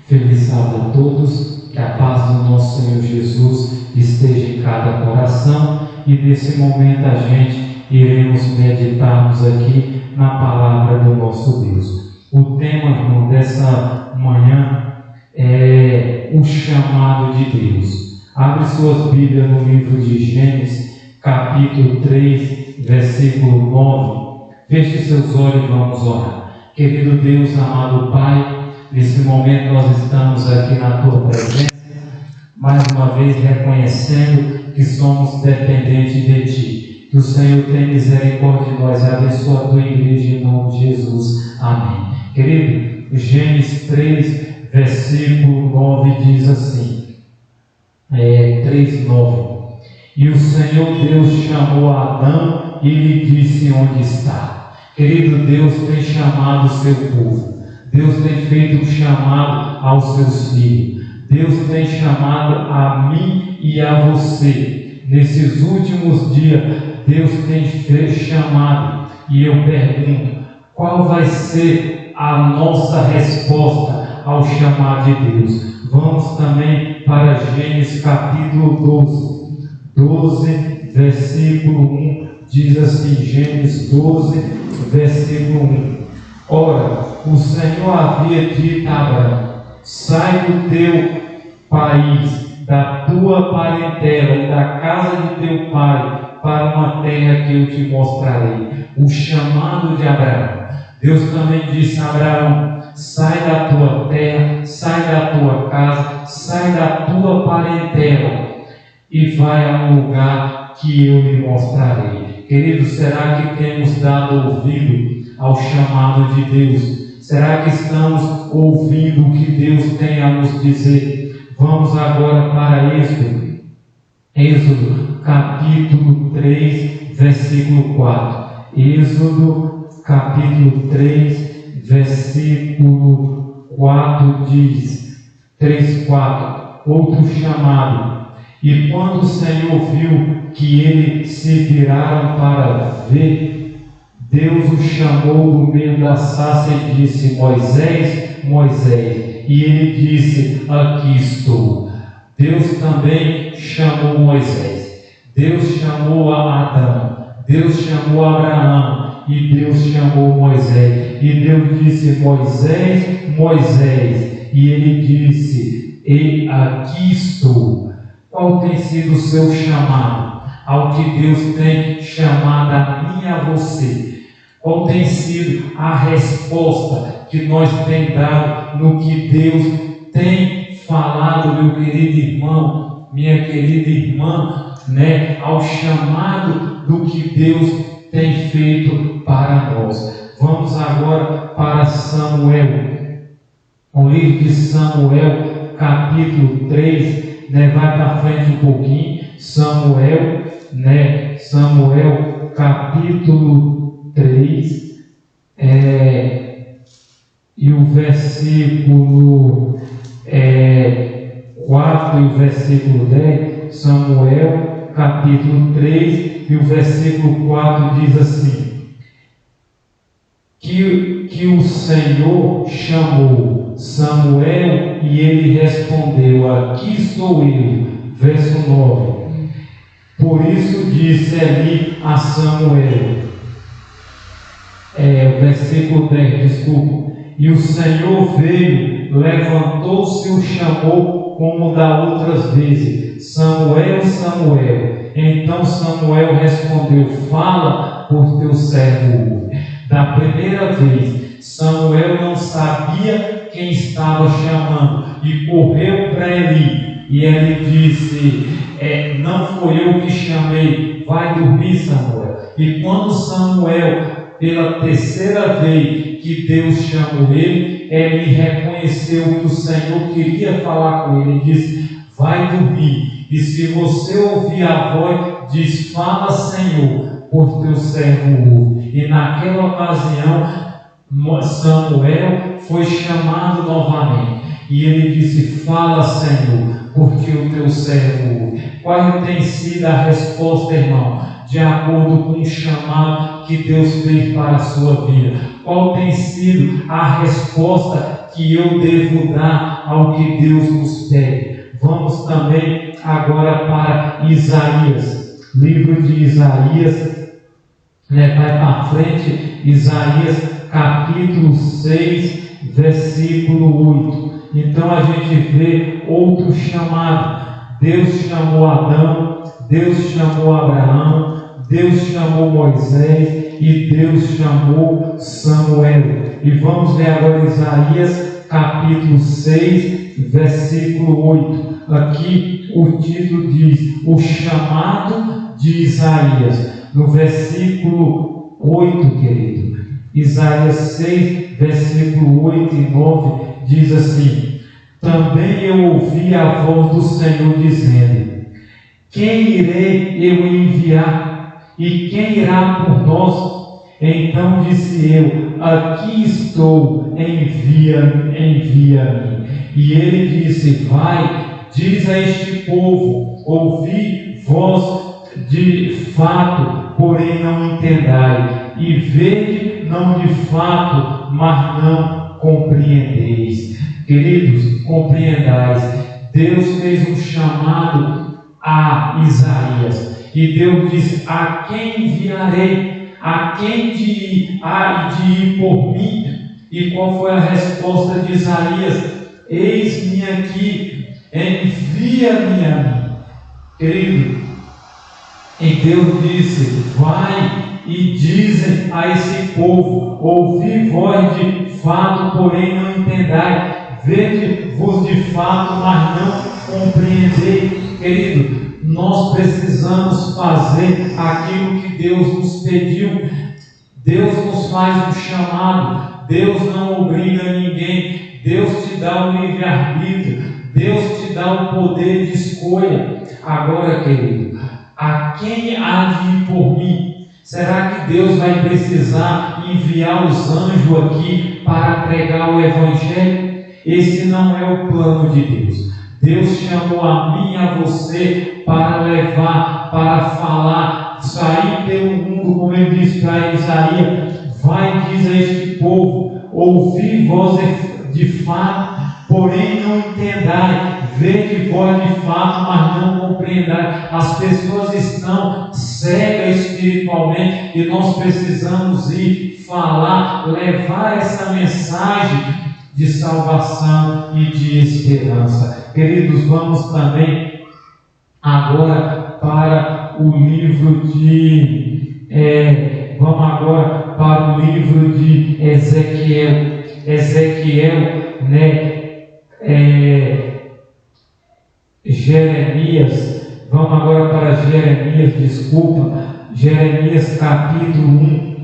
Feliz sábado a todos, que a paz do nosso Senhor Jesus esteja em cada coração, e nesse momento a gente iremos meditarmos aqui na palavra do nosso Deus. O tema, irmão, dessa manhã é o chamado de Deus. Abre suas Bíblias no livro de Gênesis, capítulo 3, versículo 9. Feche seus olhos e vamos orar. Querido Deus, amado Pai, nesse momento nós estamos aqui na Tua presença, mais uma vez reconhecendo que somos dependentes de Ti. Que o Senhor tenha misericórdia de nós e abençoa a Tua igreja em nome de Jesus. Amém. Querido, Gênesis 3, versículo 9 diz assim, 3:9. E o Senhor Deus chamou Adão e lhe disse onde está. Querido, Deus tem chamado o seu povo. Deus tem feito um chamado aos seus filhos. Deus tem chamado a mim e a você. Nesses últimos dias, Deus tem chamado. E eu pergunto, qual vai ser a nossa resposta ao chamado de Deus? Vamos também para Gênesis capítulo 12, versículo 1. Diz assim, Gênesis 12, versículo 1. Ora, o Senhor havia dito a Abraão: sai do teu país, da tua parentela e da casa de teu pai, para uma terra que eu te mostrarei. O chamado de Abraão. Deus também disse a Abraão: sai da tua terra, sai da tua casa, sai da tua parentela e vai a um lugar que eu lhe mostrarei. Queridos, será que temos dado ouvido ao chamado de Deus? Será que estamos ouvindo o que Deus tem a nos dizer? Vamos agora para Êxodo. Êxodo capítulo 3, versículo 4. Êxodo capítulo 3, versículo 4 diz, 3:4, outro chamado. E quando o Senhor viu que eles se viraram para ver, Deus o chamou do meio da sarça e disse: Moisés, Moisés. E ele disse: aqui estou. Deus também chamou Moisés. Deus chamou a Adão. Deus chamou Abraão. E Deus chamou Moisés. E Deus disse: Moisés, Moisés. E ele disse: e aqui estou. Qual tem sido o seu chamado? Ao que Deus tem chamado a mim e a você? Qual tem sido a resposta que nós temos dado no que Deus tem falado, meu querido irmão, minha querida irmã, ao chamado do que Deus tem feito para nós? Vamos agora para Samuel, o livro de Samuel, capítulo 3, vai para frente um pouquinho, Samuel, capítulo 3, e o versículo 4 e o versículo 10, Samuel, capítulo 3, e o versículo 4 diz assim, que o Senhor chamou Samuel e ele respondeu: aqui estou eu. Verso 9. Por isso disse Eli a Samuel, versículo 10, desculpa. E o Senhor veio, levantou-se e o chamou como da outras vezes: Samuel, Samuel. Então Samuel respondeu: fala, por teu servo ouve. Da primeira vez, Samuel não sabia quem estava chamando e correu para Eli. E ele disse: não foi eu que chamei, vai dormir, Samuel. E quando Samuel, pela terceira vez que Deus chamou ele, ele reconheceu que o Senhor queria falar com ele. Ele disse: vai dormir. E se você ouvir a voz, diz: fala, Senhor, por teu servo ouve. E naquela ocasião, Samuel foi chamado novamente. E ele disse: fala, Senhor, porque o teu servo ouve. Qual tem sido a resposta, irmão, de acordo com o chamado que Deus fez para a sua vida? Qual tem sido a resposta que eu devo dar ao que Deus nos pede. Vamos também agora para Isaías, livro de Isaías, vai para frente, Isaías capítulo 6, versículo 8. Então a gente vê outro chamado. Deus chamou Adão, Deus chamou Abraão, Deus chamou Moisés e Deus chamou Samuel. E vamos ver agora Isaías capítulo 6, versículo 8. Aqui o título diz: o chamado de Isaías. No versículo 8, querido, Isaías 6, versículo 8 e 9, diz assim: também eu ouvi a voz do Senhor dizendo: quem irei eu enviar? E quem irá por nós? Então disse eu: aqui estou, envia-me. E ele disse: vai, diz a este povo: ouvi voz de fato, porém não entendai, e vede não de fato, mas não compreendeis. Queridos, compreendais, Deus fez um chamado a Isaías, e Deus disse: a quem enviarei? A quem há de ir por mim? E qual foi a resposta de Isaías? Eis-me aqui, envia-me a mim. Querido, e Deus disse: vai e dizem a esse povo: ouvi voz de fato, porém não entendai, vede-vos de fato, mas não compreendei. Querido, nós precisamos fazer aquilo que Deus nos pediu. Deus nos faz um chamado, Deus não obriga ninguém, Deus te dá o livre-arbítrio, Deus te dá o poder de escolha. Agora, querido, a quem há de ir por mim? Será que Deus vai precisar enviar os anjos aqui para pregar o Evangelho? Esse não é o plano de Deus. Deus chamou a mim e a você para levar, para falar, sair pelo mundo, como ele disse para Isaías: vai, diz a este povo: ouvi voz de fato, porém não entendai, vede voz de fato, mas não compreendai. As pessoas estão cegas espiritualmente e nós precisamos ir falar, levar essa mensagem de salvação e de esperança. Queridos, vamos também agora para o livro de Ezequiel. Jeremias. Vamos agora para Jeremias capítulo 1.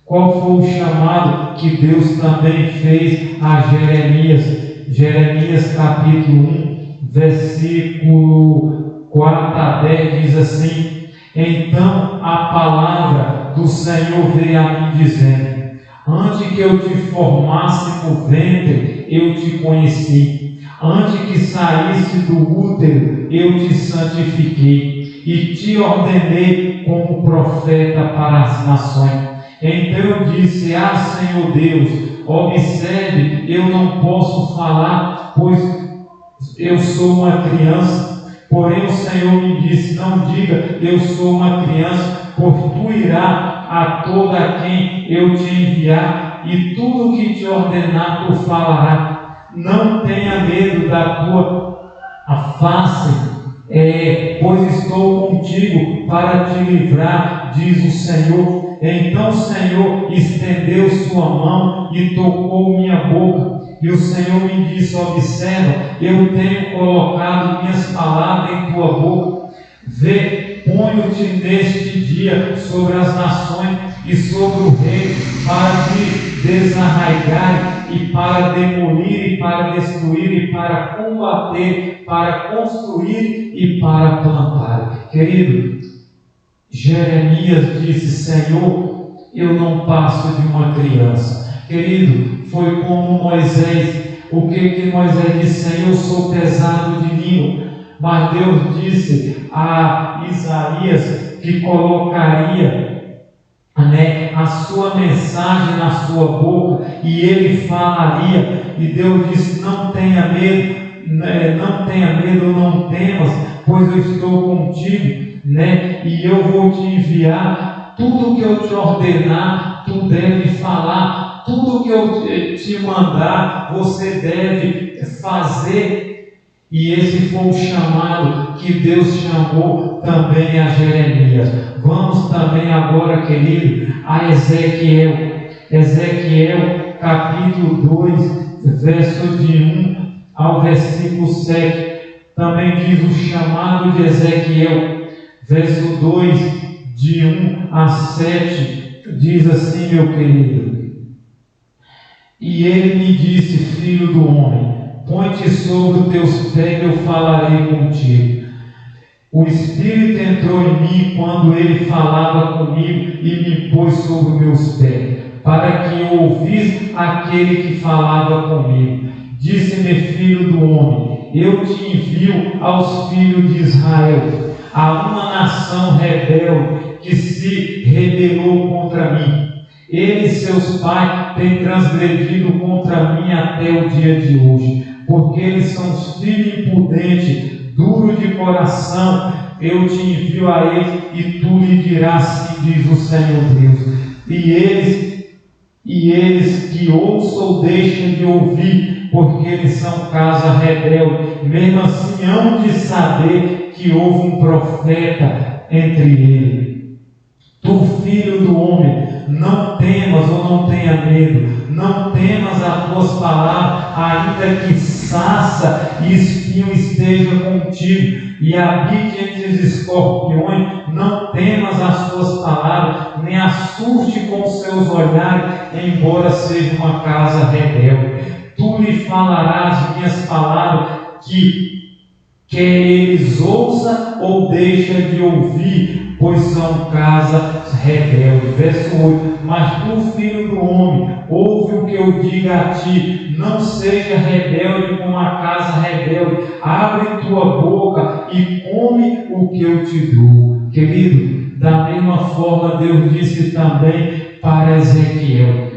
Qual foi o chamado que Deus também fez a Jeremias? Jeremias capítulo 1, versículo 4 a 10 diz assim: então a palavra do Senhor veio a mim dizendo: antes que eu te formasse no ventre, eu te conheci. Antes que saísse do útero, eu te santifiquei e te ordenei como profeta para as nações. Então eu disse: Senhor Deus, observe, eu não posso falar, pois eu sou uma criança. Porém o Senhor me disse: não diga, eu sou uma criança, pois tu irás a toda quem eu te enviar, e tudo que te ordenar tu falarás. Não tenha medo da tua face, pois estou contigo para te livrar, diz o Senhor. Então o Senhor estendeu sua mão e tocou minha boca. E o Senhor me disse: observa, eu tenho colocado minhas palavras em tua boca. Vê, ponho-te neste dia sobre as nações e sobre o rei, para te desarraigar e para demolir e para destruir e para combater, para construir e para plantar. Querido, Jeremias disse: Senhor, eu não passo de uma criança. Querido, foi como Moisés. O que Moisés disse? Senhor, eu sou pesado de língua. Mas Deus disse a Isaías que colocaria a sua mensagem na sua boca, e ele falaria. E Deus disse: não tenha medo, não tenha medo, não temas, pois eu estou contigo, e eu vou te enviar. Tudo que eu te ordenar, tu deve falar. Tudo que eu te mandar, você deve fazer. E esse foi o chamado que Deus chamou também a Jeremias. Vamos também agora, querido, a Ezequiel. Ezequiel, capítulo 2, verso de 1 ao versículo 7. Também diz o chamado de Ezequiel, verso 2, de 1 a 7, diz assim, meu querido: e ele me disse: filho do homem, põe-te sobre os teus pés, eu falarei contigo. O Espírito entrou em mim quando ele falava comigo e me pôs sobre meus pés, para que eu ouvisse aquele que falava comigo. Disse-me: filho do homem, eu te envio aos filhos de Israel, a uma nação rebelde que se rebelou contra mim. Ele e seus pais têm transgredido contra mim até o dia de hoje, porque eles são filhos impudentes, duros de coração. Eu te envio a eles e tu lhe dirás: assim diz o Senhor Deus. E eles que ouçam deixem de ouvir, porque eles são casa rebelde. Mesmo assim hão de saber que houve um profeta entre eles. Tu, filho do homem, não temas ou não tenha medo, não temas as tuas palavras, ainda que sarça e espinho esteja contigo, e habite entre os escorpiões, não temas as tuas palavras, nem assuste com os seus olhares, embora seja uma casa rebelde. Tu lhe falarás minhas palavras, que quer eles ouça ou deixa de ouvir, pois são casa rebelde. Verso 8: mas tu, filho do homem, ouve o que eu digo a ti, não seja rebelde como a casa rebelde, abre tua boca e come o que eu te dou. Querido, da mesma forma Deus disse também para Ezequiel: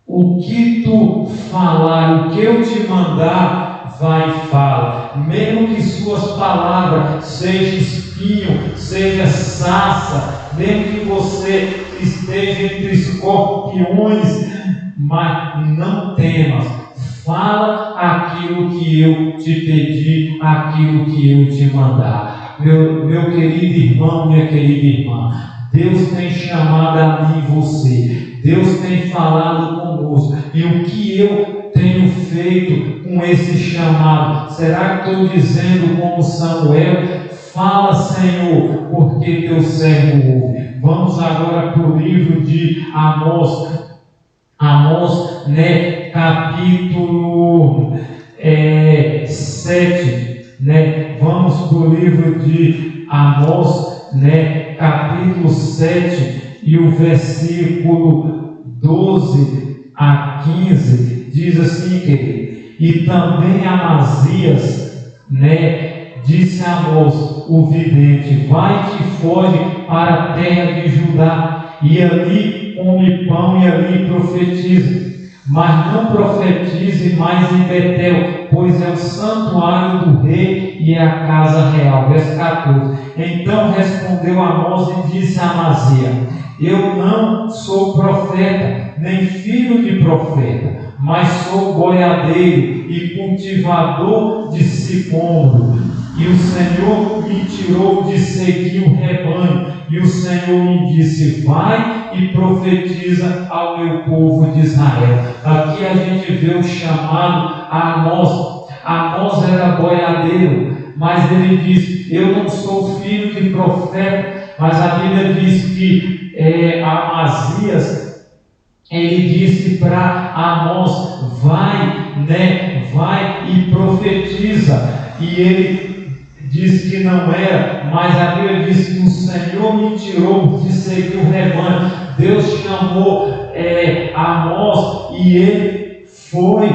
o que tu falar, o que eu te mandar, vai e fala, mesmo que suas palavras sejam espinho, seja sarça, mesmo que você esteja entre escorpiões, mas não temas, fala aquilo que eu te pedi, aquilo que eu te mandar. Meu querido irmão, minha querida irmã, Deus tem chamado a mim e você, Deus tem falado conosco, e o que eu tenho feito com esse chamado? Será que estou dizendo como Samuel: fala, Senhor, porque teu servo ouve? Vamos agora para o livro de Amós, capítulo 7, vamos para o livro de Amós, capítulo 7, e o versículo 12 a 15, diz assim, querido: e também Amazias, disse a Amós, o vidente: vai-te e foge para a terra de Judá, e ali come pão e ali profetiza. Mas não profetize mais em Betel, pois é o santuário do rei e é a casa real. Verso 14. Então respondeu Amós e disse a Amazias: eu não sou profeta, nem filho de profeta, mas sou boiadeiro e cultivador de sicômoro. E o Senhor me tirou de seguir o rebanho, e o Senhor me disse: vai e profetiza ao meu povo de Israel. Aqui a gente vê o chamado a Amós. Amós era boiadeiro, mas ele diz: eu não sou filho de profeta. Mas a Bíblia diz que Amazias, ele disse para Amós: vai e profetiza. E ele disse que não era, mas a Bíblia diz que o Senhor me tirou de seguir o rebanho. Deus chamou Amós e ele foi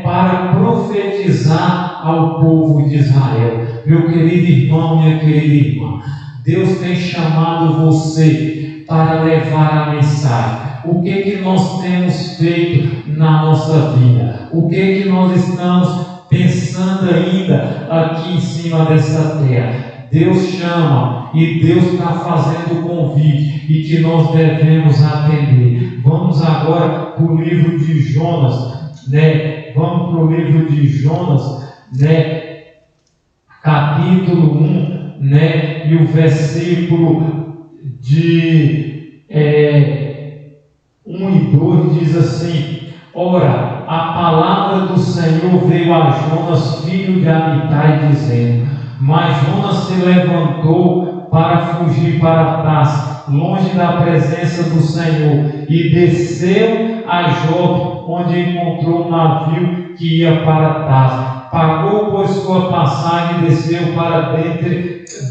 para profetizar ao povo de Israel. Meu querido irmão, minha querida irmã, Deus tem chamado você para levar a mensagem. O que nós temos feito na nossa vida? O que nós estamos pensando ainda aqui em cima dessa terra? Deus chama e Deus está fazendo o convite e que nós devemos atender. Vamos agora para o livro de Jonas, né? Vamos para o livro de Jonas, né? Capítulo 1, né? E o versículo de 1 e 2 diz assim: Ora, a palavra do Senhor veio a Jonas, filho de Amitai, dizendo: Mas Jonas se levantou para fugir para Tarsis, longe da presença do Senhor, e desceu a Jope, onde encontrou um navio que ia para Tarsis. Pagou, pois, sua passagem e desceu para dentro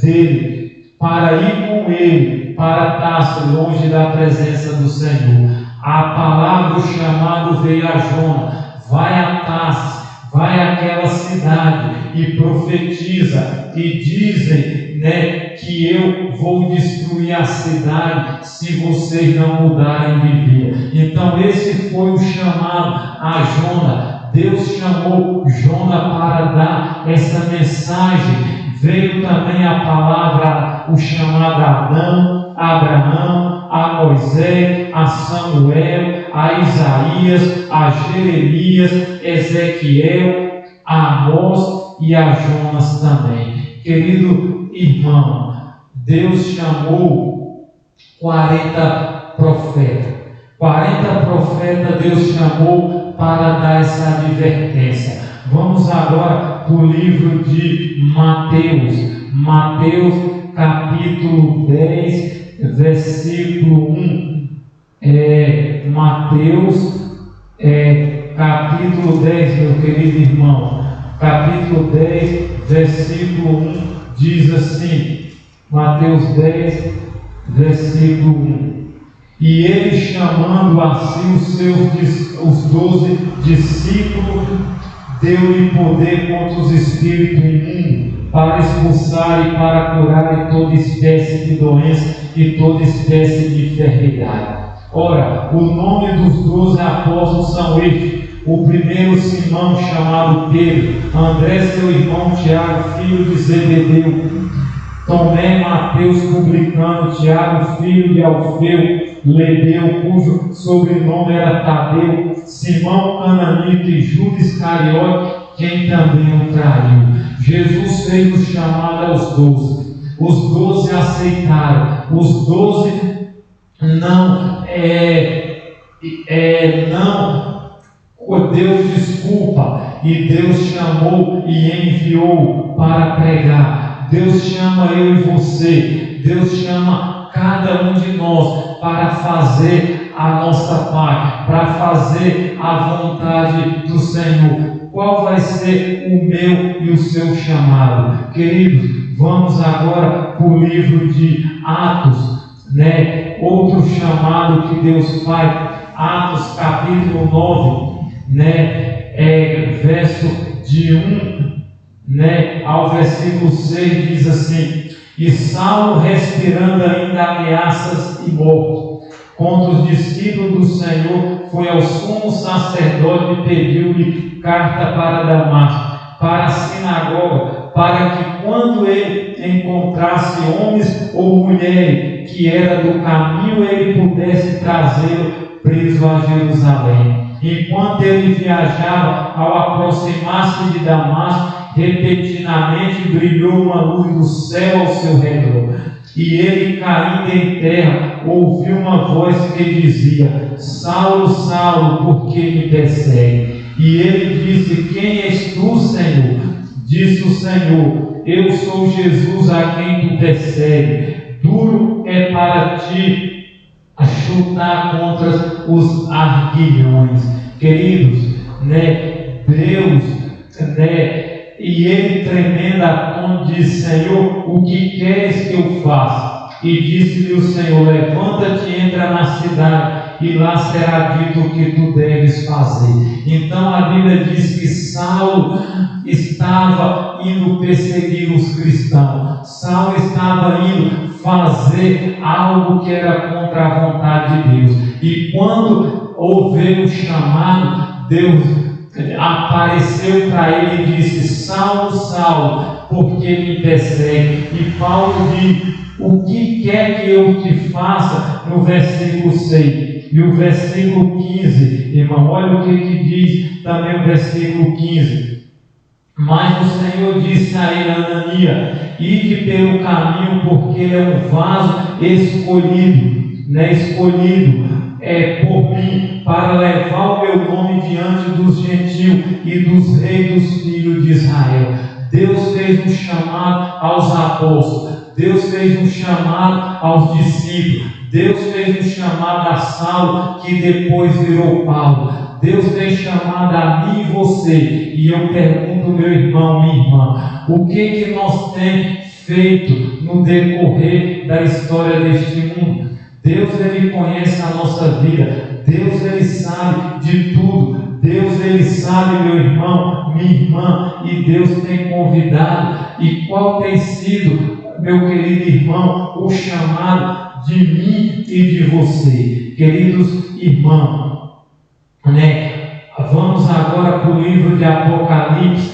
dele, para ir com ele para Tarsis, longe da presença do Senhor. A palavra, o chamado veio a Jonas: vai a Tarsis, vai àquela cidade e profetiza, e dizem, né, que eu vou destruir a cidade se vocês não mudarem de vida. Então esse foi o chamado a Jonas. Deus chamou Jonas para dar essa mensagem. Veio também a palavra, o chamado a Adão, a Abraão, a Moisés, a Samuel, a Isaías, a Jeremias, Ezequiel, a Amós e a Jonas também. Querido irmão, Deus chamou 40 profetas. 40 profetas Deus chamou para dar essa advertência. Vamos agora para o livro de Mateus. Mateus capítulo 10, versículo 1. Mateus capítulo 10, meu querido irmão. Capítulo 10, versículo 1 diz assim. Mateus 10, versículo 1. E ele, chamando assim os 12 discípulos, deu-lhe poder contra os espíritos imundos, para expulsar e para curar toda espécie de doença e toda espécie de enfermidade. Ora, o nome dos 12 apóstolos são estes: o primeiro, Simão, chamado Pedro; André, seu irmão, Tiago, filho de Zebedeu; Tomé, Mateus, publicano; Tiago, filho de Alfeu; Lebeu, cujo sobrenome era Tadeu; Simão, cananita; e Judas Iscariote, quem também o traiu. Jesus fez o chamado aos 12. Os 12 aceitaram. Os 12 não Deus desculpa, e Deus chamou e enviou para pregar. Deus chama eu e você. Deus chama cada um de nós para fazer a nossa parte, para fazer a vontade do Senhor. Qual vai ser o meu e o seu chamado? Queridos, vamos agora para o livro de Atos, né? Outro chamado que Deus faz. Atos capítulo 9, né? Verso de 1, né, ao versículo 6 diz assim: E Saulo, respirando ainda ameaças e morte contra os discípulos do Senhor, foi ao sumo sacerdote e pediu-lhe carta para Damasco, para a sinagoga, para que quando ele encontrasse homens ou mulheres que era do caminho, ele pudesse trazê-lo preso a Jerusalém. Enquanto ele viajava, ao aproximar-se de Damasco, repentinamente brilhou uma luz do céu ao seu redor. E ele, caindo em terra, ouviu uma voz que dizia: Saulo, Saulo, por que me persegue? E ele disse: Quem és tu, Senhor? Disse o Senhor: Eu sou Jesus a quem tu persegue. Duro é para ti chutar contra os arguilhões. Queridos, né, Deus, né, e ele, tremendo a tom, disse: Senhor, o que queres que eu faça? E disse-lhe o Senhor: Levanta-te e entra na cidade, e lá será dito o que tu deves fazer. Então a Bíblia diz que Saulo estava indo perseguir os cristãos. Saulo estava indo fazer algo que era contra a vontade de Deus. E quando houve o chamado, Deus apareceu para ele e disse: Saulo, Saulo, por que me persegue? E Paulo diz: o que quer que eu te faça? No versículo 6 e o versículo 15, irmão, olha o que diz também o versículo 15. Mas o Senhor disse a ele: Ananias, ide pelo caminho, porque ele é um vaso escolhido por mim, para levar o meu nome diante dos gentios e dos reis dos filhos de Israel. Deus fez um chamado aos apóstolos, Deus fez um chamado aos discípulos, Deus fez um chamado a Saulo, que depois virou Paulo. Deus tem chamado a mim e você. E eu pergunto, meu irmão, minha irmã, o que nós temos feito no decorrer da história deste mundo? Deus, Ele conhece a nossa vida. Deus, Ele sabe de tudo. Deus, Ele sabe, meu irmão, minha irmã, e Deus tem convidado. E qual tem sido, meu querido irmão, o chamado de mim e de você? Queridos irmãos, vamos agora para o livro de Apocalipse,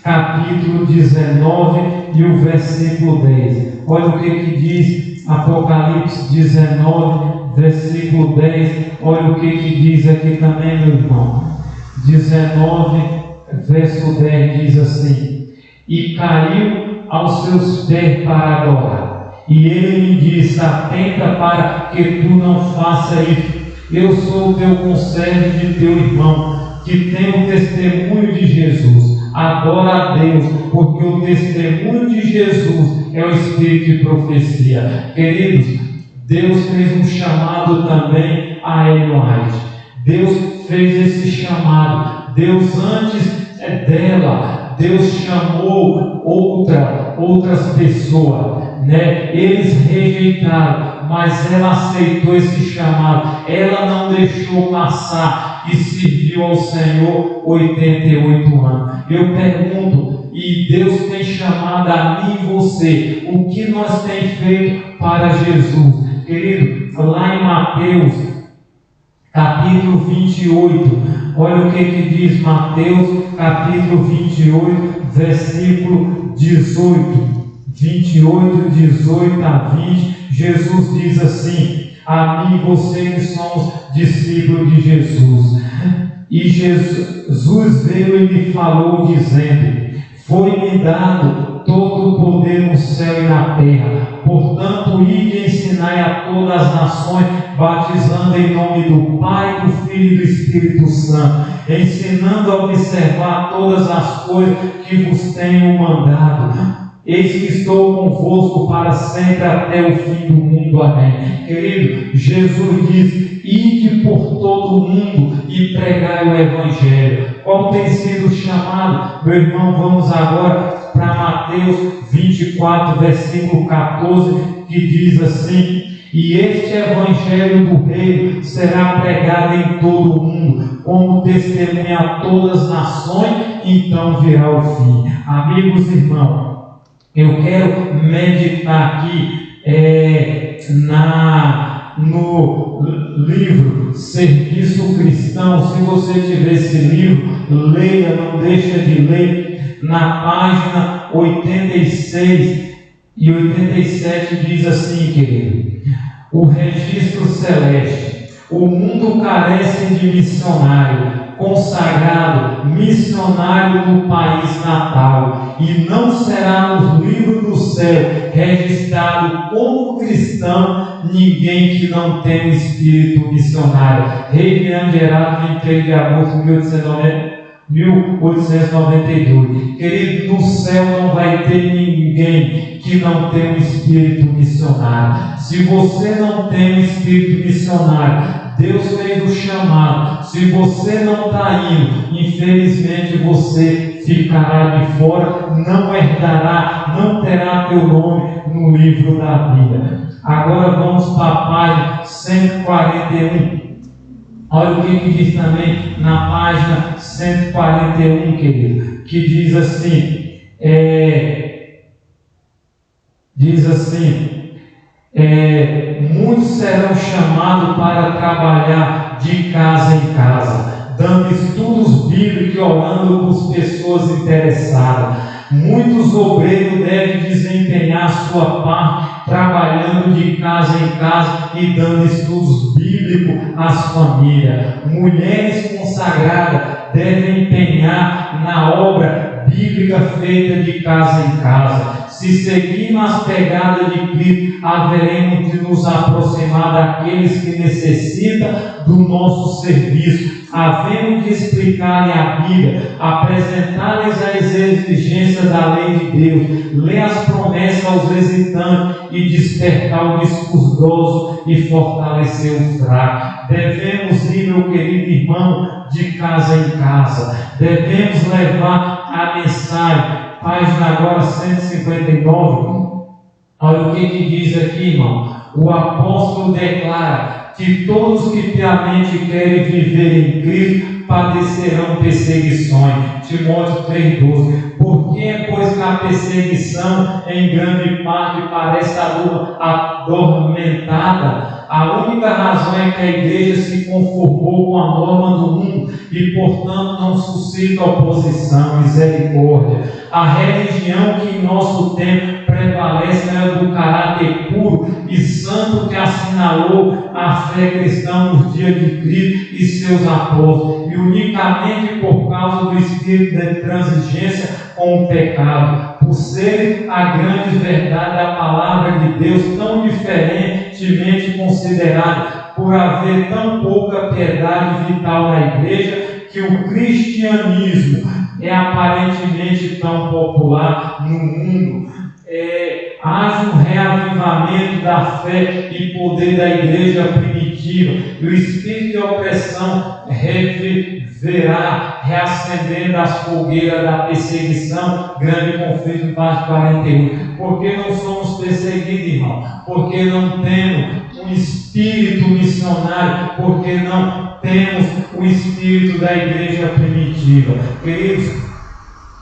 capítulo 19 e o versículo 10. Olha o que diz Apocalipse 19, versículo 10. Olha o que diz aqui também, meu irmão. 19, verso 10 diz assim: e caiu aos seus pés para adorar. E ele me disse: atenta para que tu não faças isso. Eu sou o teu conservo de teu irmão, que tem o testemunho de Jesus. Adora a Deus, porque o testemunho de Jesus é o espírito de profecia. Queridos, Deus fez um chamado também a Ellen White. Deus fez esse chamado. Deus, antes dela, Deus chamou outras pessoas. Eles rejeitaram, mas ela aceitou esse chamado. Ela não deixou passar e serviu ao Senhor 88 anos. Eu pergunto, e Deus tem chamado a mim e você, o que nós temos feito para Jesus? Querido, lá em Mateus capítulo 28, olha o que diz Mateus capítulo 28, versículo 18. 28, 18 a 20, Jesus diz assim: a mim e você que somos discípulos de Jesus. E Jesus veio e me falou dizendo: foi-me dado todo o poder no céu e na terra. Portanto, ide e ensinai a todas as nações, batizando em nome do Pai, do Filho e do Espírito Santo, ensinando a observar todas as coisas que vos tenho mandado. Eis que estou convosco para sempre até o fim do mundo. Amém. Querido, Jesus diz: ide por todo o mundo e pregai o Evangelho. Qual tem sido o chamado? Meu irmão, vamos agora para Mateus 24, versículo 14, que diz assim: e este Evangelho do Reino será pregado em todo o mundo, como testemunha a todas as nações, então virá o fim. Amigos e irmãos, eu quero meditar aqui no livro Serviço Cristão. Se você tiver esse livro, leia, não deixa de ler. Na página 86 e 87 diz assim, querido: o registro celeste. O mundo carece de missionário consagrado, missionário no país natal, e não será nos livros do céu registrado como cristão ninguém que não tenha um espírito missionário. Rei Leandro Gerardo, 23 de agosto de 1892. Querido, no céu não vai ter ninguém que não tenha um espírito missionário. Se você não tem um espírito missionário, Deus fez o chamado. Se você não está indo, infelizmente você ficará de fora, não herdará, não terá teu nome no livro da vida. Agora vamos para a página 141. Olha o que diz também na página 141, querido, que diz assim, muitos serão chamados para trabalhar de casa em casa, dando estudos bíblicos e orando por pessoas interessadas. Muitos obreiros devem desempenhar sua parte, trabalhando de casa em casa e dando estudos bíblicos às famílias. Mulheres consagradas devem empenhar na obra bíblica feita de casa em casa. Se seguirmos as pegadas de Cristo, haveremos de nos aproximar daqueles que necessitam do nosso serviço, havendo de explicar-lhe a Bíblia, apresentar-lhes as exigências da lei de Deus, ler as promessas aos visitantes e despertar o discursoso e fortalecer o fraco. Devemos ir, meu querido irmão, de casa em casa. Devemos levar a mensagem. Página agora 159. Olha o que diz aqui, irmão. O apóstolo declara que todos que piamente querem viver em Cristo padecerão perseguições. Timóteo 3,12. Porque, pois que a perseguição em grande parte parece a lua adormentada, a única razão é que a igreja se conformou com a norma do mundo e, portanto, não suscita oposição, misericórdia. A religião que em nosso tempo prevalece é do caráter puro e santo que assinalou a fé cristã nos dias de Cristo e seus apóstolos, e unicamente por causa do espírito de transigência com o pecado, por ser a grande verdade da palavra de Deus tão diferentemente considerada, por haver tão pouca piedade vital na igreja, que o cristianismo é aparentemente tão popular no mundo. Haja um reavivamento da fé e poder da igreja primitiva, e o espírito de opressão reviverá, reacendendo as fogueiras da perseguição. Grande conflito, parte 41. Porque não somos perseguidos, irmão? Porque não temos um espírito missionário, porque não temos o espírito da igreja primitiva. Queridos,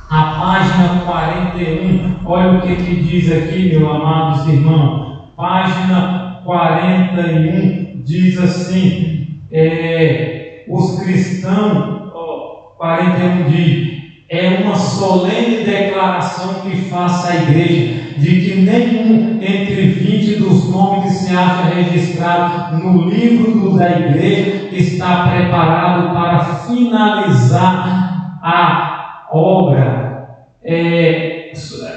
a página 41, olha o que diz aqui, meus amados irmãos. Página 41 diz assim: os cristãos, 41 diz, é uma solene declaração que faça a igreja de que nenhum entre 20 dos nomes que se acha registrado no livro da igreja está preparado para finalizar a obra,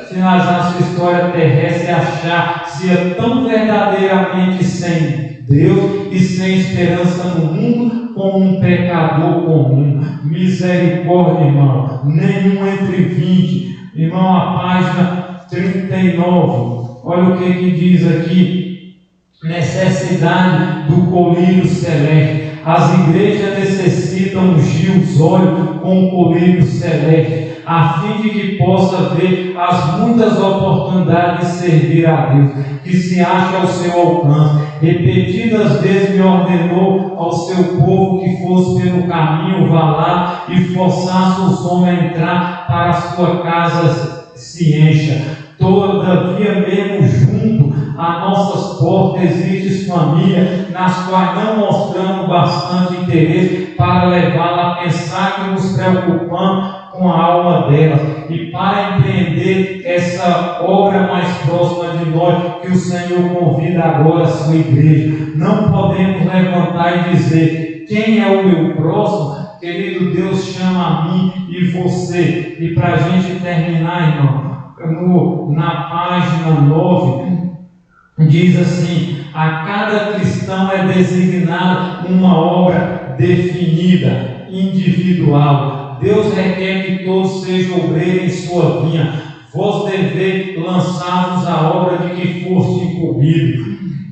finalizar a sua história terrestre e achar-se tão verdadeiramente sem Deus e sem esperança no mundo como um pecador comum. Misericórdia, irmão. Nenhum entre 20. Irmão, a página 39. Olha o que diz aqui. Necessidade do colírio celeste. As igrejas necessitam ungir os olhos com o colírio celeste, a fim de que possa ver as muitas oportunidades de servir a Deus, que se acha ao seu alcance. Repetidas vezes me ordenou ao seu povo que fosse pelo caminho, vá lá e forçasse os homens a entrar para a sua casa se encha. Todavia, mesmo junto a nossas portas existem famílias nas quais não mostramos bastante interesse para levá-la a pensar que nos preocupamos com a alma delas, e para empreender essa obra mais próxima de nós que o Senhor convida agora a sua igreja. Não podemos levantar e dizer: quem é o meu próximo? Querido, Deus chama a mim e você. E para a gente terminar, irmão, na página 9, diz assim: a cada cristão é designada uma obra definida, individual. Deus requer que todos sejam obreiros em sua vinha. Vós deveis lançar-vos a obra de que foste incumbido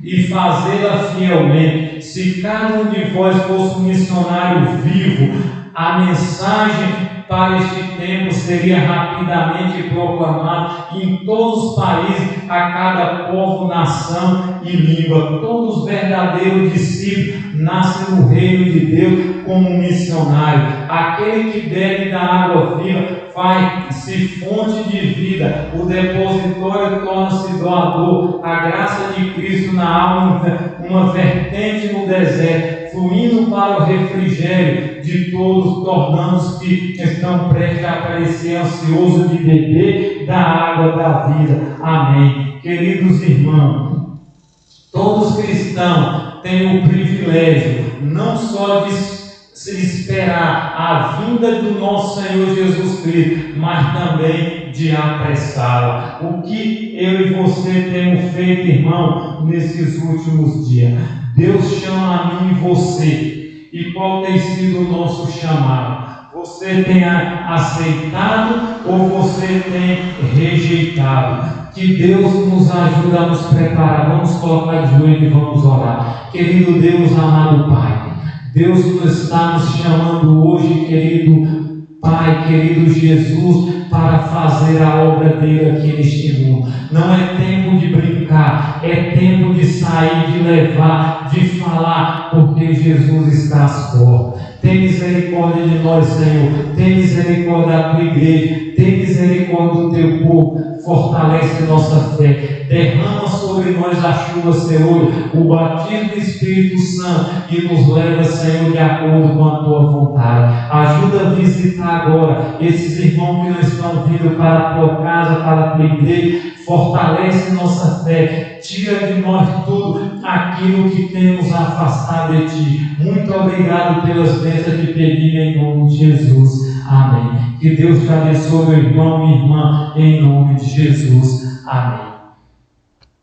e fazê-la fielmente. Se cada um de vós fosse um missionário vivo, a mensagem para este tempo seria rapidamente proclamada em todos os países, a cada povo, nação e língua. Todos os verdadeiros discípulos nascem no reino de Deus como missionário. Aquele que bebe da água viva faz-se fonte de vida. O depositório torna-se doador. A graça de Cristo na alma, uma vertente no deserto, fluindo para o refrigério de todos, tornando-os que estão prestes a aparecer ansiosos de beber da água da vida. Amém. Queridos irmãos, todos cristãos têm o privilégio não só de se esperar a vinda do nosso Senhor Jesus Cristo, mas também de apressá-la. O que eu e você temos feito, irmão, nesses últimos dias? Deus chama a mim e você. E qual tem sido o nosso chamado? Você tem aceitado ou você tem rejeitado? Que Deus nos ajude a nos preparar. Vamos colocar de joelho e vamos orar. Querido Deus, amado Pai, Deus está nos chamando hoje, querido Pai, querido Jesus, para fazer a obra dele aqui neste mundo. Não é tempo de brincar, é tempo de sair, de levar, de falar, porque Jesus está às portas. Tem misericórdia de nós, Senhor. Tem misericórdia da tua igreja. Tem misericórdia do teu povo. Fortalece nossa fé. Derrama sobre nós a chuva, Senhor, o batismo do Espírito Santo e nos leva, Senhor, de acordo com a tua vontade. Ajuda a visitar agora esses irmãos que não estão vindo para a tua casa, para a tua igreja. Fortalece nossa fé. Tira de nós tudo aquilo que temos afastado de ti. Muito obrigado pelas bênçãos que pedimos em nome de Jesus. Amém. Que Deus te abençoe, meu irmão, minha irmã, em nome de Jesus. Amém.